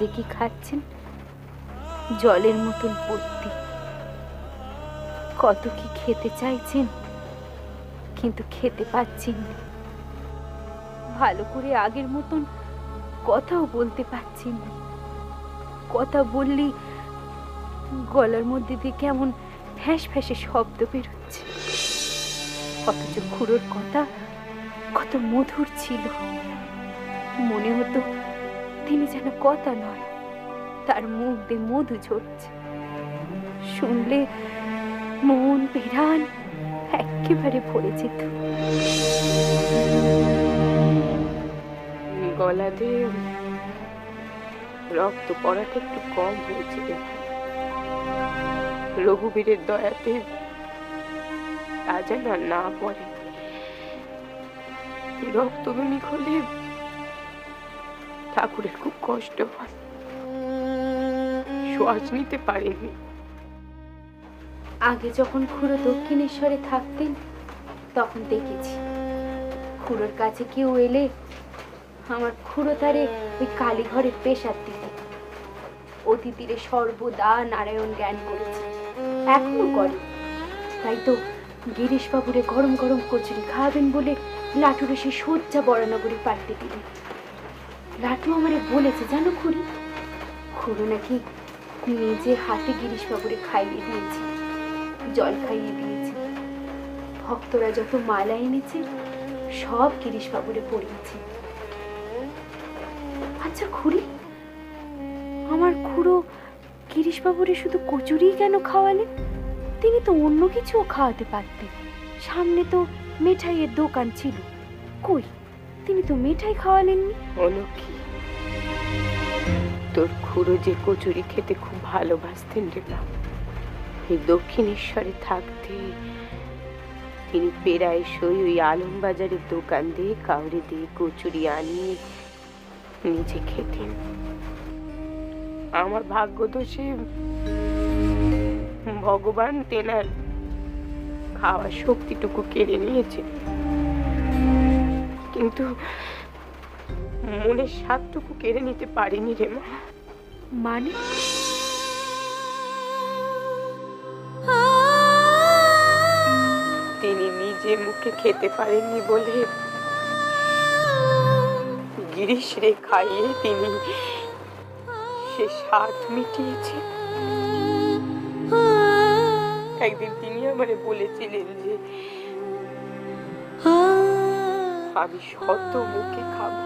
যে কি খাচ্ছেন জলের মতন পড়তি, কত কি খেতে চাইছেন কিন্তু খেতে পাচ্ছেন না। ভালো করে আগের মতন কথাও বলতে পারছেন না। কথা বললেই গলার মধ্যে দিয়ে কেমন ফ্যাঁস ফ্যাঁসে শব্দ বেরোচ্ছে। অথচ খুড়োর কথা কত মধুর ছিল, মনে হতো তিনি যেন কথা নয়, তার মুখ দিয়ে মধু ঝরছে। শুনলে মন প্রাণ একেবারে ভরে যেত। গলা দিয়ে রক্ত পড়াটা একটু কম হয়েছে, রঘুবীরের দয়াতে তা যেন না পড়ে। রক্তভূমিক হলে ঠাকুরের খুব কষ্ট হয়, শ্বাস নিতে পারেনি। আগে যখন খুড়ো দক্ষিণেশ্বরে থাকতেন তখন দেখেছি খুড়োর কাছে কেউ এলে আমার খুড়ো তারে ওই কালীঘরে পেশার দিতে অতিথিরে সর্বদা নারায়ণ জ্ঞান করেছে, এখনো করে। তাই তো গিরিশ বাবুরে গরম গরম কচুরি খাওয়াবেন বলে লাটুরে সে সজ্জা বরানগরে পাল্টে দিলেন। লাটু আমারে বলেছে জানো খুড়ি, খুড়ো নাকি নিজে হাতে গিরিশ বাবুরে খাইয়ে দিয়েছে, জল খাইয়ে দিয়েছে। ভক্তরা যত মালা এনেছে সব গিরিশ বাবুরে পড়িয়েছে। আচ্ছা খুড়ি, আমার খুড়ো গিরিশ বাবুরে শুধু কচুরি কেন খাওয়ালেন? তিনি তো অন্য কিছুও খাওয়াতে পারতেন, সামনে তো মিঠাইয়ের দোকান ছিল, কই তিনি তো মিঠাই খাওয়ালেননি। হলো কি, তোর খুড়ো যে কচুরি খেতে খুব ভালোবাসতেন রে মা, এই দক্ষিণেশ্বরে থাকতে তিনি পেরায়শই ওই আলমবাজারের দোকান দিয়ে কাউরে দিয়ে কচুরি আনিয়ে নিজে খেতেন। আমার ভাগ্য দোষে ভগবান তেনার খাওয়ার শক্তিটুকু কেড়ে নিয়েছে, কিন্তু মনের স্বাদটুকু কেড়ে নিতে পারিনি রে মা। মানে তিনি নিজে মুখে খেতে পারেননি বলে গিরিশ রে খাইয়ে তিনি সে স্বাদ মিটিয়েছে। একদিন তিনি আমারে বলেছিলেন যে আমি শত মুখে খাবো,